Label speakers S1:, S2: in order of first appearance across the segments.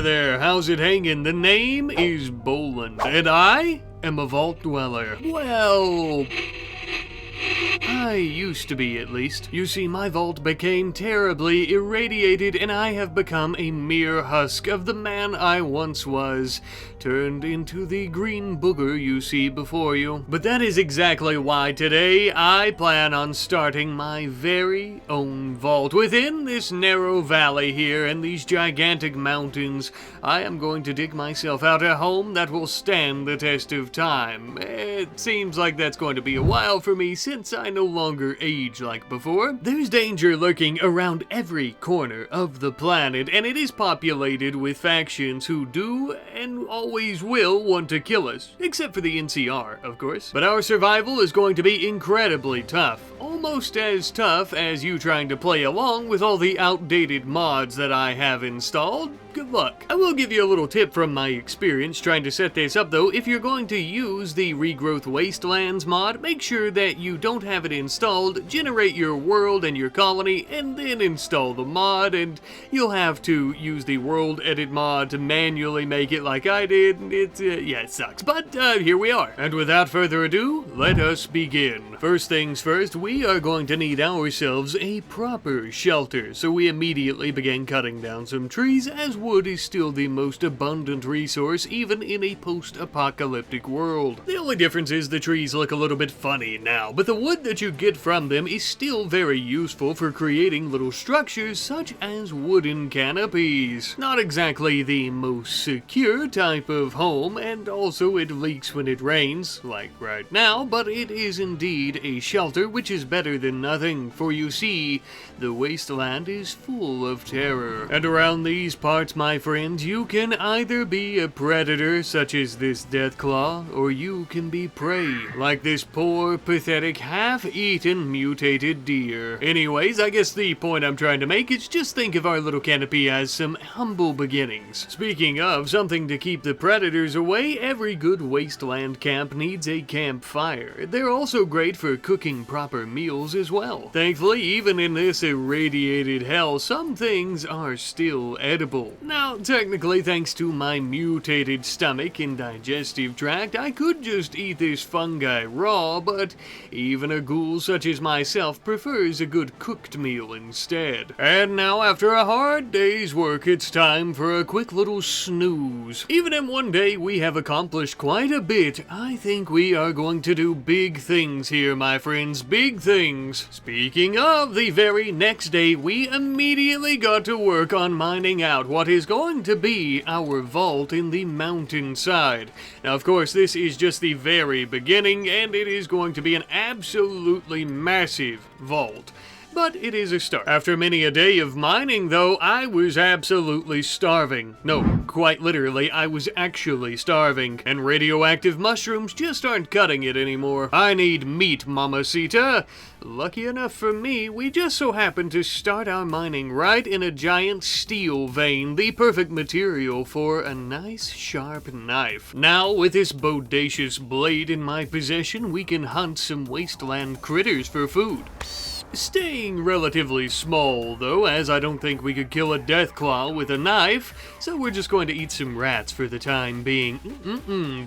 S1: there, how's it hanging? The name is Boland, and I am a vault dweller. Well, I used to be, at least. You see, my vault became terribly irradiated, and I have become a mere husk of the man I once was, turned into the green booger you see before you. But that is exactly why today I plan on starting my very own vault. Within this narrow valley here and these gigantic mountains, I am going to dig myself out a home that will stand the test of time. It seems like that's going to be a while for me since I no longer age like before. There's danger lurking around every corner of the planet, and it is populated with factions who do and always will want to kill us, except for the NCR, of course. But our survival is going to be incredibly tough, almost as tough as you trying to play along with all the outdated mods that I have installed. Good luck. I will give you a little tip from my experience trying to set this up though. If you're going to use the Regrowth Wastelands mod, make sure that you don't have it installed, generate your world and your colony, and then install the mod, and you'll have to use the world edit mod to manually make it like I did. Yeah, it sucks, but here we are. And without further ado, let us begin. First things first, we are going to need ourselves a proper shelter, so we immediately began cutting down some trees, as wood is still the most abundant resource even in a post-apocalyptic world. The only difference is the trees look a little bit funny now, but the wood that you get from them is still very useful for creating little structures such as wooden canopies. Not exactly the most secure type of home, and also it leaks when it rains, like right now, but it is indeed a shelter, which is better than nothing, for you see, the wasteland is full of terror. And around these parts, my friends, you can either be a predator, such as this Deathclaw, or you can be prey, like this poor, pathetic, half-eaten, mutated deer. Anyways, I guess the point I'm trying to make is just think of our little canopy as some humble beginnings. Speaking of something to keep the predators away, every good wasteland camp needs a campfire. They're also great for cooking proper meals as well. Thankfully, even in this irradiated hell, some things are still edible. Now, technically, thanks to my mutated stomach and digestive tract, I could just eat this fungi raw, but even a ghoul such as myself prefers a good cooked meal instead. And now, after a hard day's work, it's time for a quick little snooze. Even in one day, we have accomplished quite a bit. I think we are going to do big things here, my friends, big things. Speaking of, the very next day, we immediately got to work on mining out what is going to be our vault in the mountainside. Now, of course, this is just the very beginning, and it is going to be an absolutely massive vault. But it is a start. After many a day of mining, though, I was absolutely starving. No, quite literally, I was actually starving. And radioactive mushrooms just aren't cutting it anymore. I need meat, mamacita. Lucky enough for me, we just so happened to start our mining right in a giant steel vein, the perfect material for a nice sharp knife. Now, with this bodacious blade in my possession, we can hunt some wasteland critters for food. Staying relatively small, though, as I don't think we could kill a Deathclaw with a knife, so we're just going to eat some rats for the time being.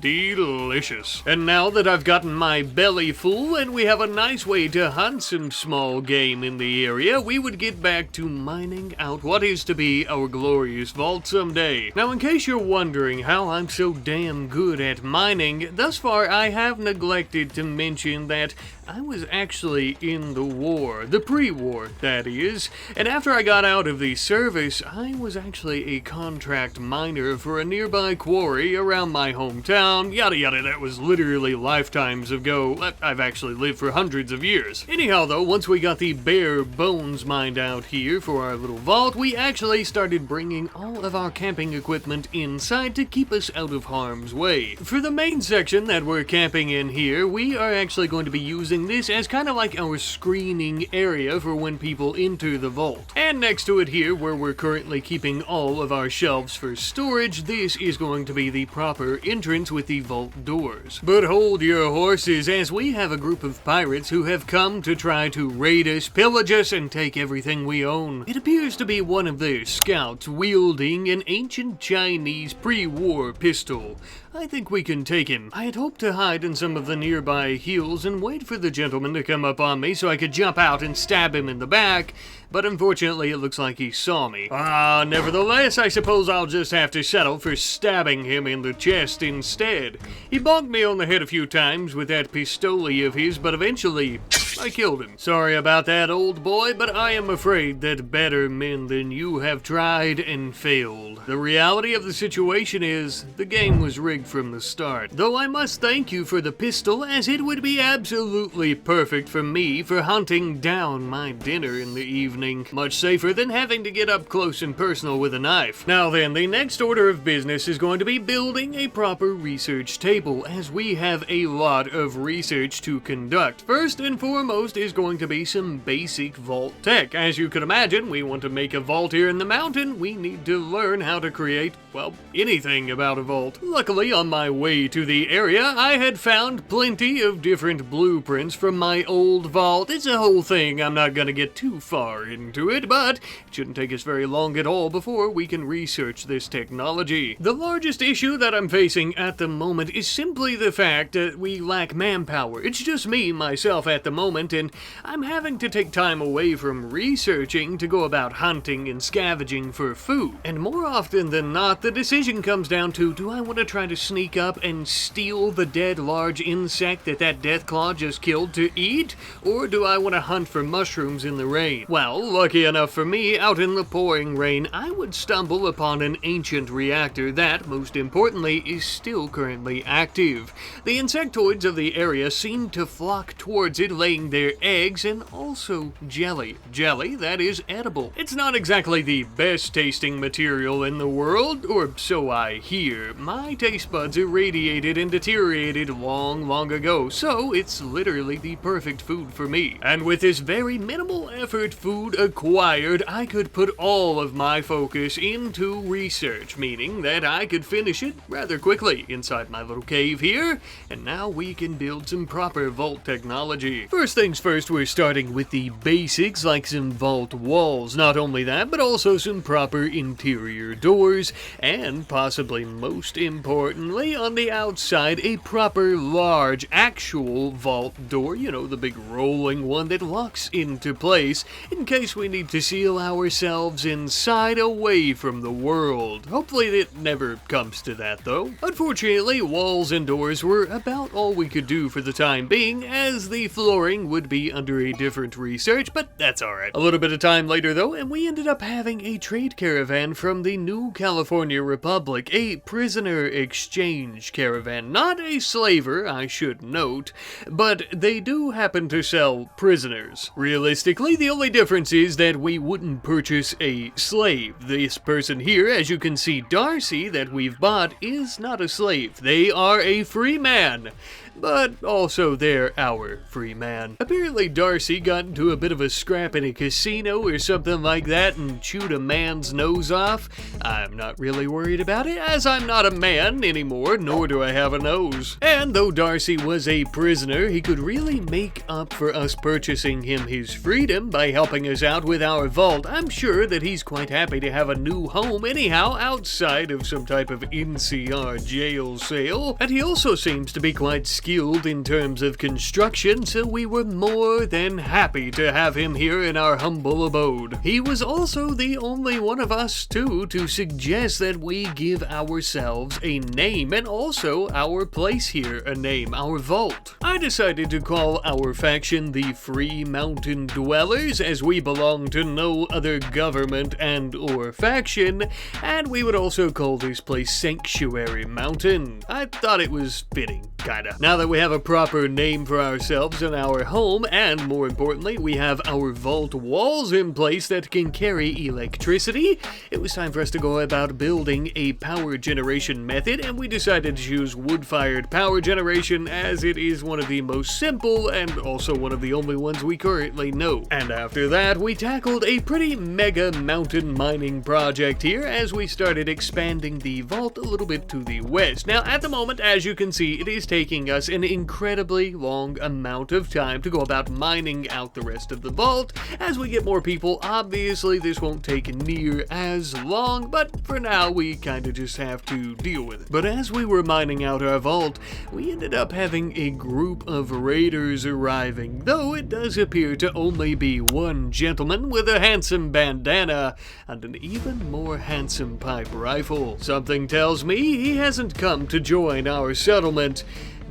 S1: Delicious. And now that I've gotten my belly full and we have a nice way to hunt some small game in the area, we would get back to mining out what is to be our glorious vault someday. Now, in case you're wondering how I'm so damn good at mining, thus far I have neglected to mention that I was actually in the war, the pre-war, that is, and after I got out of the service, I was actually a contract miner for a nearby quarry around my hometown, yada yada. That was literally lifetimes ago. I've actually lived for hundreds of years. Anyhow though, once we got the bare bones mined out here for our little vault, we actually started bringing all of our camping equipment inside to keep us out of harm's way. For the main section that we're camping in here, we are actually going to be using using this as kind of like our screening area for when people enter the vault. And next to it here, where we're currently keeping all of our shelves for storage, this is going to be the proper entrance with the vault doors. But hold your horses, as we have a group of pirates who have come to try to raid us, pillage us, and take everything we own. It appears to be one of their scouts wielding an ancient Chinese pre-war pistol. I think we can take him. I had hoped to hide in some of the nearby hills and wait for the gentleman to come up on me so I could jump out and stab him in the back, but unfortunately it looks like he saw me. Nevertheless, I suppose I'll just have to settle for stabbing him in the chest instead. He bonked me on the head a few times with that pistole of his, but eventually I killed him. Sorry about that, old boy, but I am afraid that better men than you have tried and failed. The reality of the situation is, the game was rigged from the start. Though I must thank you for the pistol, as it would be absolutely perfect for me for hunting down my dinner in the evening. Much safer than having to get up close and personal with a knife. Now then, the next order of business is going to be building a proper research table, as we have a lot of research to conduct. First and foremost is going to be some basic vault tech. As you can imagine, we want to make a vault here in the mountain. We need to learn how to create, well, anything about a vault. Luckily, on my way to the area, I had found plenty of different blueprints from my old vault. It's a whole thing. I'm not gonna get too far into it, but it shouldn't take us very long at all before we can research this technology. The largest issue that I'm facing at the moment is simply the fact that we lack manpower. It's just me, myself, at the moment, and I'm having to take time away from researching to go about hunting and scavenging for food. And more often than not, the decision comes down to, do I want to try to sneak up and steal the dead large insect that Deathclaw just killed to eat? Or do I want to hunt for mushrooms in the rain? Well, lucky enough for me, out in the pouring rain, I would stumble upon an ancient reactor that, most importantly, is still currently active. The insectoids of the area seem to flock towards it, laying their eggs, and also jelly. Jelly that is edible. It's not exactly the best tasting material in the world, or so I hear. My taste buds irradiated and deteriorated long ago, so it's literally the perfect food for me. And with this very minimal effort food acquired, I could put all of my focus into research, meaning that I could finish it rather quickly inside my little cave here, and now we can build some proper vault technology. First things first, we're starting with the basics, like some vault walls. Not only that, but also some proper interior doors, and possibly most importantly, on the outside, a proper large actual vault door, you know, the big rolling one that locks into place in case we need to seal ourselves inside away from the world. Hopefully it never comes to that though. Unfortunately, walls and doors were about all we could do for the time being, as the flooring would be under a different research, but that's alright. A little bit of time later though, and we ended up having a trade caravan from the New California Republic, a prisoner exchange caravan. Not a slaver, I should note, but they do happen to sell prisoners. Realistically, the only difference is that we wouldn't purchase a slave. This person here, as you can see, Darcy, that we've bought, is not a slave. They are a free man. But also they're our free man. Apparently Darcy got into a bit of a scrap in a casino or something like that and chewed a man's nose off. I'm not really worried about it, as I'm not a man anymore, nor do I have a nose. And though Darcy was a prisoner, he could really make up for us purchasing him his freedom by helping us out with our vault. I'm sure that he's quite happy to have a new home anyhow, outside of some type of NCR jail cell. And he also seems to be quite skilled in terms of construction, so we were more than happy to have him here in our humble abode. He was also the only one of us, too, to suggest that we give ourselves a name, and also our place here a name, our vault. I decided to call our faction the Free Mountain Dwellers, as we belong to no other government and/or faction, and we would also call this place Sanctuary Mountain. I thought it was fitting. kinda. Now that we have a proper name for ourselves and our home, and more importantly, we have our vault walls in place that can carry electricity, it was time for us to go about building a power generation method, and we decided to choose wood-fired power generation as it is one of the most simple and also one of the only ones we currently know. And after that, we tackled a pretty mega mountain mining project here as we started expanding the vault a little bit to the west. Now, at the moment, as you can see, it is taking us an incredibly long amount of time to go about mining out the rest of the vault. As we get more people, obviously this won't take near as long, but for now we kinda just have to deal with it. But as we were mining out our vault, we ended up having a group of raiders arriving, though it does appear to only be one gentleman with a handsome bandana and an even more handsome pipe rifle. Something tells me he hasn't come to join our settlement,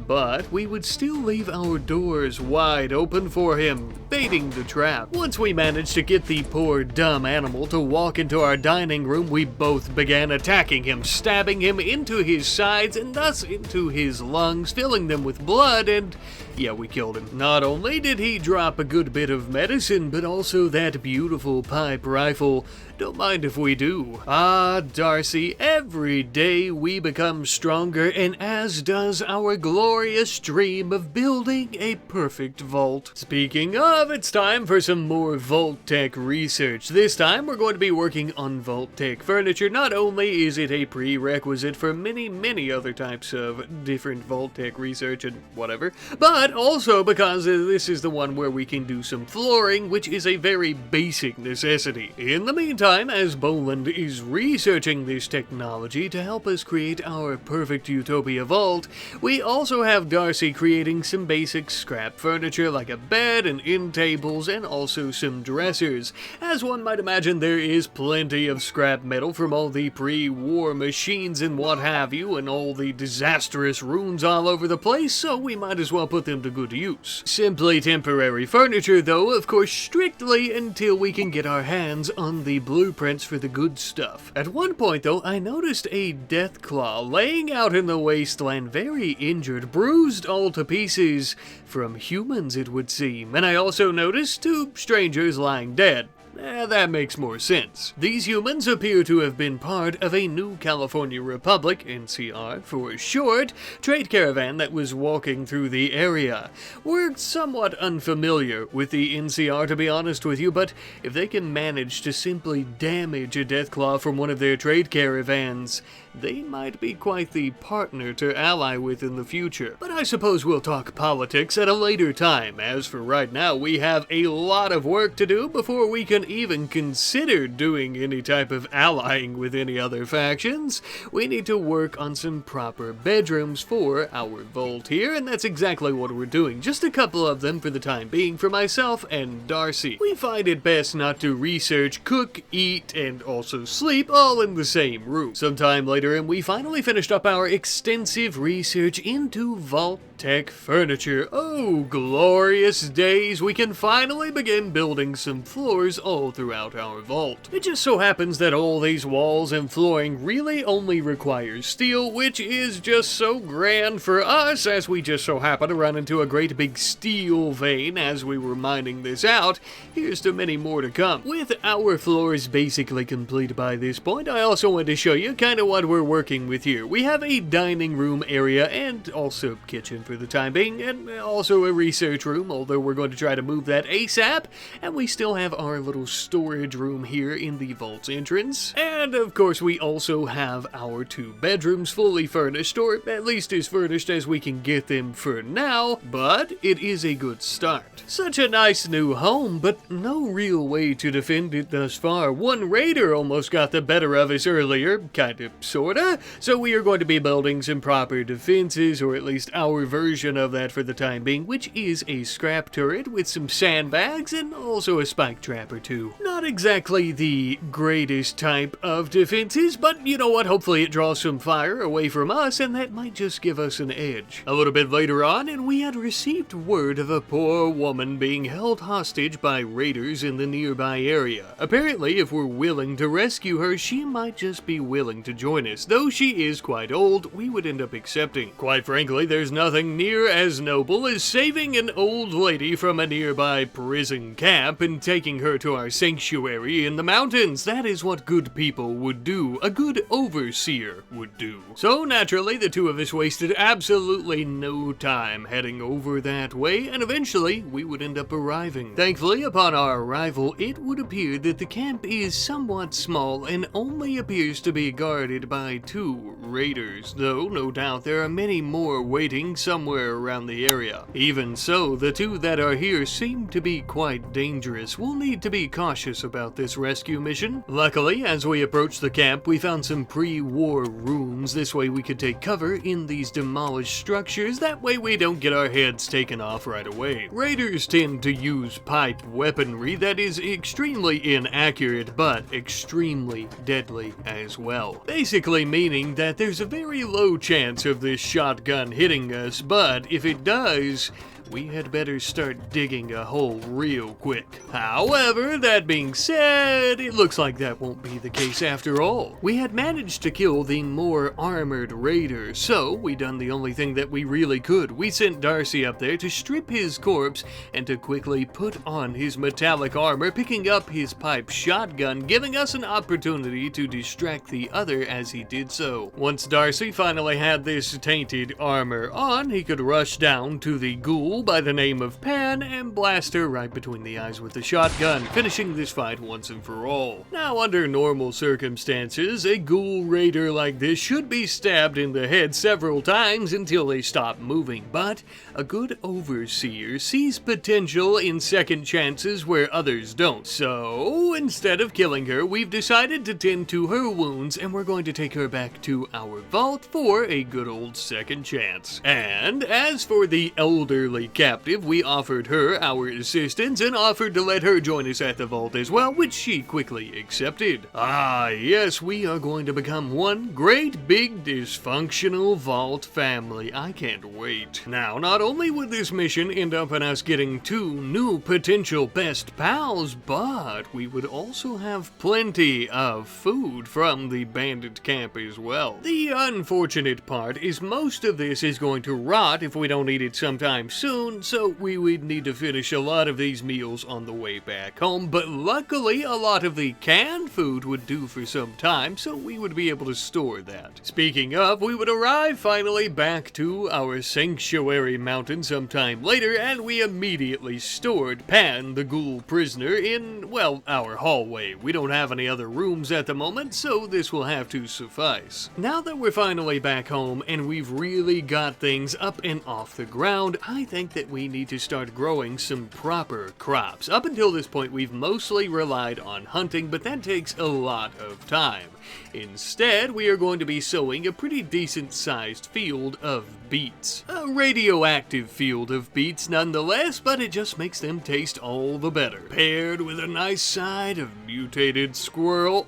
S1: but we would still leave our doors wide open for him, baiting the trap. Once we managed to get the poor dumb animal to walk into our dining room, we both began attacking him, stabbing him into his sides and thus into his lungs, filling them with blood, and yeah, we killed him. Not only did he drop a good bit of medicine, but also that beautiful pipe rifle. Don't mind if we do. Ah, Darcy, every day we become stronger, and as does our glorious dream of building a perfect vault. Speaking of, it's time for some more Vault Tech research. This time we're going to be working on Vault Tech furniture. Not only is it a prerequisite for many other types of different Vault Tech research and whatever, but also because this is the one where we can do some flooring, which is a very basic necessity. In the meantime, as Boland is researching this technology to help us create our perfect Utopia vault, we also have Darcy creating some basic scrap furniture like a bed and end tables and also some dressers. As one might imagine, there is plenty of scrap metal from all the pre-war machines and what have you, and all the disastrous ruins all over the place, so we might as well put them to good use. Simply temporary furniture though, of course, strictly until we can get our hands on the blueprints for the good stuff. At one point though, I noticed a death claw laying out in the wasteland, very injured, bruised all to pieces, from humans it would seem, and I also noticed two strangers lying dead. That makes more sense. These humans appear to have been part of a New California Republic, NCR for short, trade caravan that was walking through the area. We're somewhat unfamiliar with the NCR, to be honest with you, but if they can manage to simply damage a Deathclaw from one of their trade caravans, they might be quite the partner to ally with in the future. But I suppose we'll talk politics at a later time. As for right now, we have a lot of work to do before we can even consider doing any type of allying with any other factions. We need to work on some proper bedrooms for our vault here, and that's exactly what we're doing. Just a couple of them for the time being for myself and Darcy. We find it best not to research, cook, eat, and also sleep all in the same room. Sometime later, and we finally finished up our extensive research into Vault Tech furniture. Oh, glorious days! We can finally begin building some floors all throughout our vault. It just so happens that all these walls and flooring really only require steel, which is just so grand for us, as we just so happen to run into a great big steel vein as we were mining this out. Here's to many more to come. With our floors basically complete by this point, I also want to show you kind of what we're working with here. We have a dining room area and also kitchen for the time being, and also a research room, although we're going to try to move that ASAP, and we still have our little storage room here in the vault's entrance. And of course we also have our 2 bedrooms fully furnished, or at least as furnished as we can get them for now, but it is a good start. Such a nice new home, but no real way to defend it thus far. One raider almost got the better of us earlier, kind of, sorta, so we are going to be building some proper defenses, or at least our version of that for the time being, which is a scrap turret with some sandbags and also a spike trap or 2. to. Not exactly the greatest type of defenses, but you know what, hopefully it draws some fire away from us, and that might just give us an edge. A little bit later on, and we had received word of a poor woman being held hostage by raiders in the nearby area. Apparently, if we're willing to rescue her, she might just be willing to join us. Though she is quite old, we would end up accepting. Quite frankly, there's nothing near as noble as saving an old lady from a nearby prison camp and taking her to our sanctuary in the mountains. That is what good people would do. A good overseer would do. So naturally, the two of us wasted absolutely no time heading over that way, and eventually we would end up arriving. Thankfully, upon our arrival, it would appear that the camp is somewhat small and only appears to be guarded by 2 raiders, though no doubt there are many more waiting somewhere around the area. Even so, the 2 that are here seem to be quite dangerous. We'll need to be cautious about this rescue mission. Luckily, as we approached the camp, we found some pre-war rooms. This way we could take cover in these demolished structures. That way we don't get our heads taken off right away. Raiders tend to use pipe weaponry that is extremely inaccurate, but extremely deadly as well. Basically meaning that there's a very low chance of this shotgun hitting us, but if it does, we had better start digging a hole real quick. However, that being said, it looks like that won't be the case after all. We had managed to kill the more armored raider, so we done the only thing that we really could. We sent Darcy up there to strip his corpse and to quickly put on his metallic armor, picking up his pipe shotgun, giving us an opportunity to distract the other as he did so. Once Darcy finally had this tainted armor on, he could rush down to the ghoul by the name of Pan and blast her right between the eyes with the shotgun, finishing this fight once and for all. Now, under normal circumstances, a ghoul raider like this should be stabbed in the head several times until they stop moving, but a good overseer sees potential in second chances where others don't. So, instead of killing her, we've decided to tend to her wounds, and we're going to take her back to our vault for a good old second chance. And as for the elderly captive, we offered her our assistance and offered to let her join us at the vault as well, which she quickly accepted. Ah, yes, we are going to become one great big dysfunctional vault family. I can't wait. Now, not only would this mission end up in us getting 2 new potential best pals, but we would also have plenty of food from the bandit camp as well. The unfortunate part is most of this is going to rot if we don't eat it sometime soon, so we would need to finish a lot of these meals on the way back home, but luckily a lot of the canned food would do for some time, so we would be able to store that. Speaking of, we would arrive finally back to our sanctuary mountain sometime later, and we immediately stored Pan, the ghoul prisoner, in, well, our hallway. We don't have any other rooms at the moment, so this will have to suffice. Now that we're finally back home and we've really got things up and off the ground, I think that we need to start growing some proper crops. Up until this point, we've mostly relied on hunting, but that takes a lot of time. Instead, we are going to be sowing a pretty decent-sized field of beets. A radioactive field of beets nonetheless, but it just makes them taste all the better. Paired with a nice side of mutated squirrel.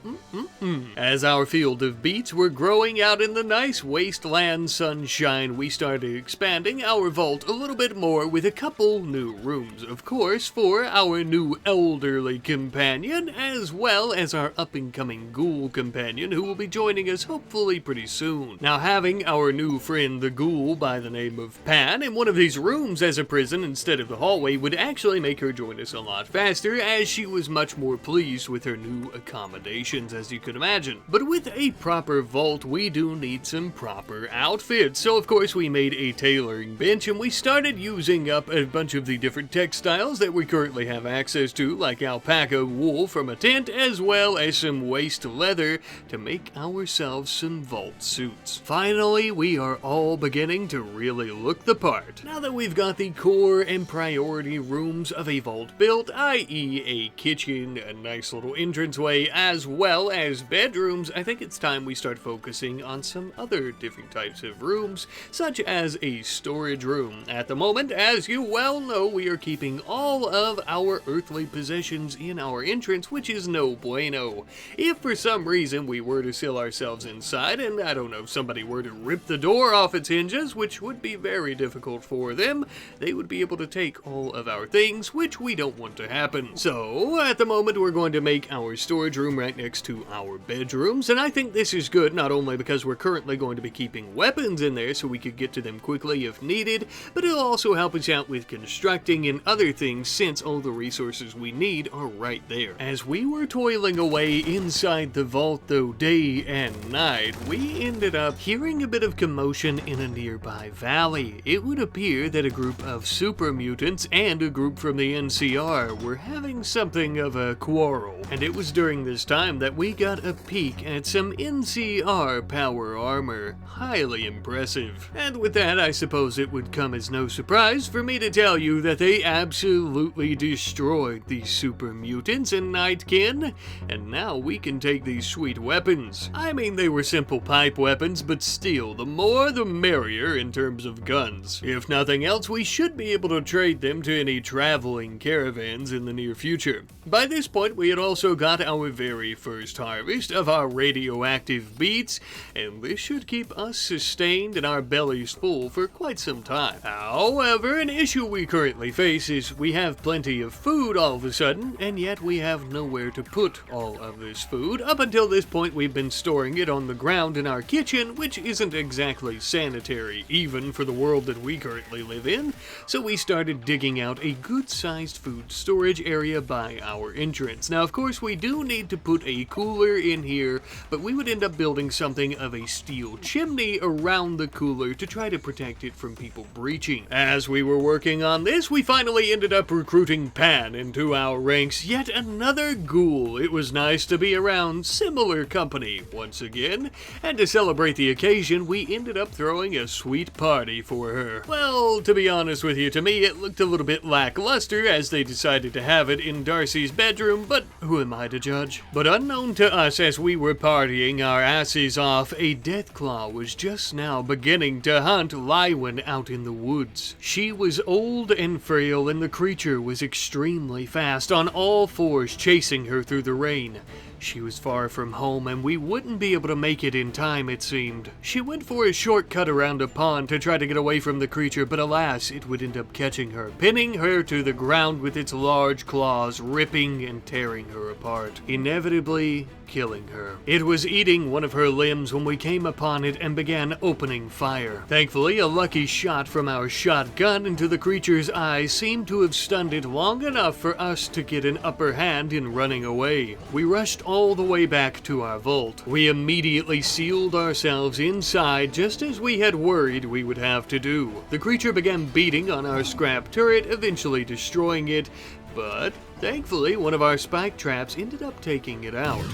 S1: As our field of beets were growing out in the nice wasteland sunshine, we started expanding our vault a little bit more with a couple new rooms, of course, for our new elderly companion, as well as our up-and-coming ghoul companion, who will be joining us hopefully pretty soon. Now, having our new friend the ghoul by the name of Pan in one of these rooms as a prison instead of the hallway would actually make her join us a lot faster, as she was much more pleased with her new accommodations, as you can imagine. But with a proper vault, we do need some proper outfits, so of course we made a tailoring bench and we started using up a bunch of the different textiles that we currently have access to, like alpaca wool from a tent, as well as some waste leather to make ourselves some vault suits. Finally, we are all beginning to really look the part. Now that we've got the core and priority rooms of a vault built, i.e. a kitchen, a nice little entranceway, as well as bedrooms, I think it's time we start focusing on some other different types of rooms, such as a storage room. At the moment, as you well know, we are keeping all of our earthly possessions in our entrance, which is no bueno. If for some reason we were to seal ourselves inside, and I don't know, somebody were to rip the door off its hinges, which would be very difficult for them, they would be able to take all of our things, which we don't want to happen. So, at the moment, we're going to make our storage room right next to our bedrooms, and I think this is good, not only because we're currently going to be keeping weapons in there so we could get to them quickly if needed, but it'll also help us out with constructing and other things since all the resources we need are right there. As we were toiling away inside the vault though day and night, we ended up hearing a bit of commotion in a nearby valley. It would appear that a group of super mutants and a group from the NCR were having something of a quarrel, and it was during this time that we got a peek at some NCR power armor. Highly impressive. And with that, I suppose it would come as no surprise for me to tell you that they absolutely destroyed these super mutants and Nightkin, and now we can take these sweet weapons. I mean, they were simple pipe weapons, but still, the more the merrier in terms of guns. If nothing else, we should be able to trade them to any traveling caravans in the near future. By this point, we had also got our very first harvest of our radioactive beets, and this should keep us sustained and our bellies full for quite some time. However, an issue we currently face is we have plenty of food all of a sudden, and yet we have nowhere to put all of this food. Up until this point, we've been storing it on the ground in our kitchen, which isn't exactly sanitary, even for the world that we currently live in, so we started digging out a good-sized food storage area by our entrance. Now, of course, we do need to put a cooler in here, but we would end up building something of a steel chimney around the cooler to try to protect it from people breaching. As we were working on this, we finally ended up recruiting Pan into our ranks, yet another ghoul. It was nice to be around similar company once again, and to celebrate the occasion, we ended up throwing a sweet party for her. Well, to be honest with you, to me it looked a little bit lackluster as they decided to have it in Darcy's bedroom, but who am I to judge? But unknown to us as we were partying our asses off, a Deathclaw was just now beginning to hunt Lywin out in the woods. She was old and frail, and the creature was extremely fast, on all fours chasing her through the rain. She was far from home, and we wouldn't be able to make it in time, it seemed. She went for a shortcut around a pond to try to get away from the creature, but alas, it would end up catching her, pinning her to the ground with its large claws, ripping and tearing her apart, inevitably killing her. It was eating one of her limbs when we came upon it and began opening fire. Thankfully, a lucky shot from our shotgun into the creature's eyes seemed to have stunned it long enough for us to get an upper hand in running away. We rushed all the way back to our vault. We immediately sealed ourselves inside just as we had worried we would have to do. The creature began beating on our scrap turret, eventually destroying it, but thankfully one of our spike traps ended up taking it out.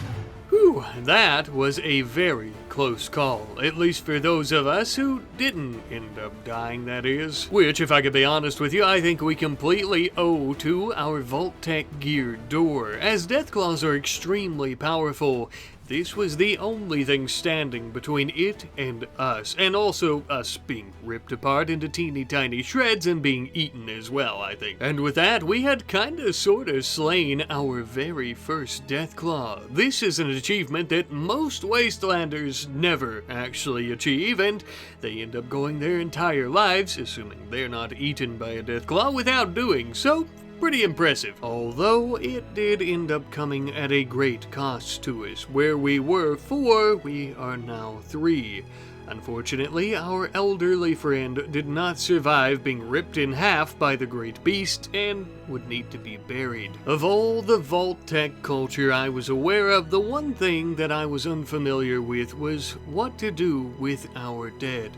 S1: Whew, that was a very close call, at least for those of us who didn't end up dying, that is. Which, if I could be honest with you, I think we completely owe to our Vault-Tec geared door. As Deathclaws are extremely powerful, this was the only thing standing between it and us, and also us being ripped apart into teeny tiny shreds and being eaten as well, I think. And with that, we had kinda sorta slain our very first Deathclaw. This is an achievement that most Wastelanders never actually achieve, and they end up going their entire lives, assuming they're not eaten by a Deathclaw, without doing so. Pretty impressive, although it did end up coming at a great cost to us. Where we were 4, we are now 3. Unfortunately, our elderly friend did not survive being ripped in half by the great beast and would need to be buried. Of all the Vault-Tec culture I was aware of, the one thing that I was unfamiliar with was what to do with our dead.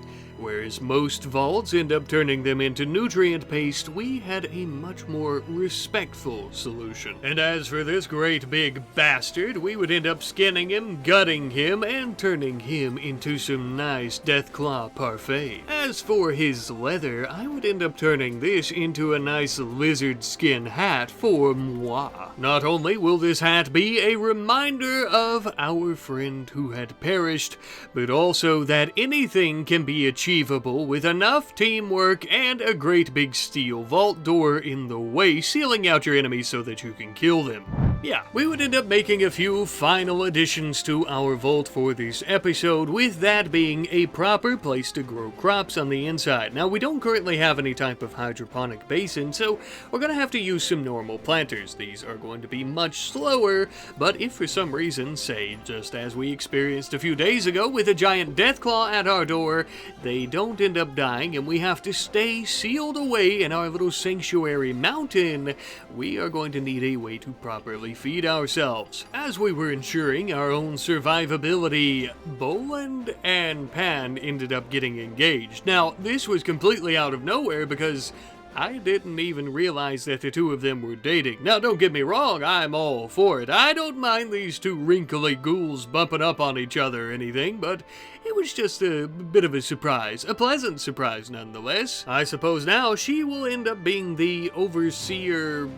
S1: Whereas most vaults end up turning them into nutrient paste, we had a much more respectful solution. And as for this great big bastard, we would end up skinning him, gutting him, and turning him into some nice Deathclaw parfait. As for his leather, I would end up turning this into a nice lizard skin hat for moi. Not only will this hat be a reminder of our friend who had perished, but also that anything can be achievable with enough teamwork and a great big steel vault door in the way, sealing out your enemies so that you can kill them. Yeah, we would end up making a few final additions to our vault for this episode, with that being a proper place to grow crops on the inside. Now, we don't currently have any type of hydroponic basin, so we're going to have to use some normal planters. These are going to be much slower, but if for some reason, say just as we experienced a few days ago with a giant Deathclaw at our door, they don't end up dying and we have to stay sealed away in our little sanctuary mountain, we are going to need a way to properly feed ourselves. As we were ensuring our own survivability, Boland and Pan ended up getting engaged. Now, this was completely out of nowhere because I didn't even realize that the two of them were dating. Now, don't get me wrong, I'm all for it. I don't mind these two wrinkly ghouls bumping up on each other or anything, but it was just a bit of a surprise. A pleasant surprise, nonetheless. I suppose now she will end up being the overseer,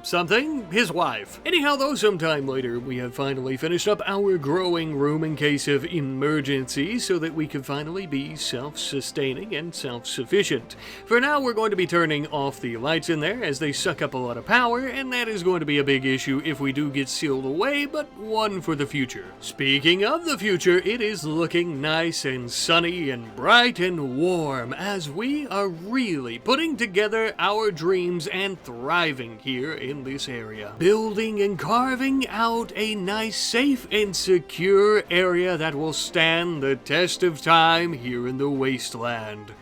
S1: something? His wife. Anyhow, though, sometime later, we have finally finished up our growing room in case of emergency so that we could finally be self-sustaining and self-sufficient. For now, we're going to be turning off the lights in there as they suck up a lot of power, and that is going to be a big issue if we do get sealed away, but one for the future. Speaking of the future, it is looking nice and sunny and bright and warm as we are really putting together our dreams and thriving here in this area. Building and carving out a nice, safe, and secure area that will stand the test of time here in the wasteland.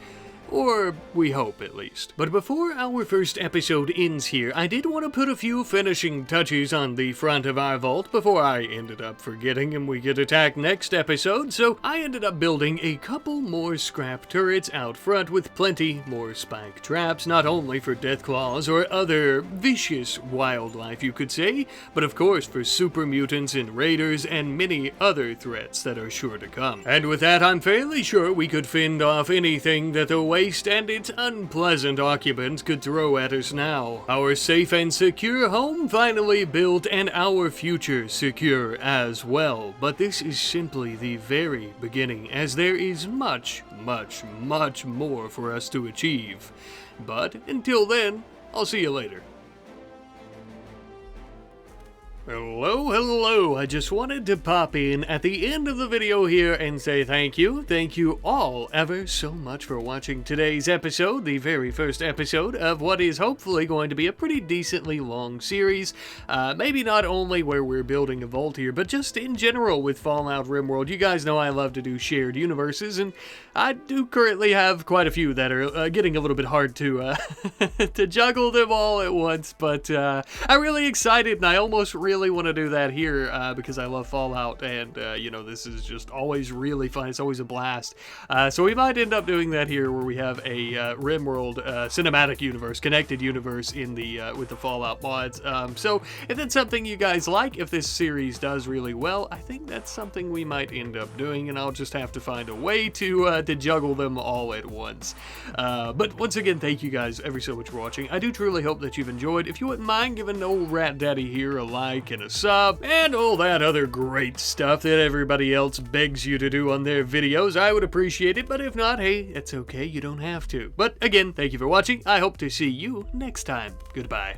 S1: Or we hope, at least. But before our first episode ends here, I did want to put a few finishing touches on the front of our vault before I ended up forgetting and we get attacked next episode, so I ended up building a couple more scrap turrets out front with plenty more spike traps, not only for Deathclaws or other vicious wildlife, you could say, but of course for super mutants and raiders and many other threats that are sure to come. And with that, I'm fairly sure we could fend off anything that the waste and its unpleasant occupants could throw at us now. Our safe and secure home finally built, and our future secure as well. But this is simply the very beginning, as there is much, much, much more for us to achieve. But until then, I'll see you later. Hello, I just wanted to pop in at the end of the video here and say thank you all ever so much for watching today's episode, the very first episode of what is hopefully going to be a pretty decently long series, maybe not only where we're building a vault here, but just in general with Fallout RimWorld. You guys know I love to do shared universes, and I do currently have quite a few that are getting a little bit hard to to juggle them all at once, but I'm really excited, and I almost really want to do that here because I love Fallout, and you know, this is just always really fun. It's always a blast. So we might end up doing that here, where we have a RimWorld cinematic universe, connected universe in the with the Fallout mods. So if that's something you guys like, if this series does really well, I think that's something we might end up doing, and I'll just have to find a way to juggle them all at once. But once again, thank you guys ever so much for watching. I do truly hope that you've enjoyed. If you wouldn't mind giving old Rat Daddy here a like and a sub, and all that other great stuff that everybody else begs you to do on their videos, I would appreciate it, but if not, hey, it's okay, you don't have to. But again, thank you for watching. I hope to see you next time. Goodbye.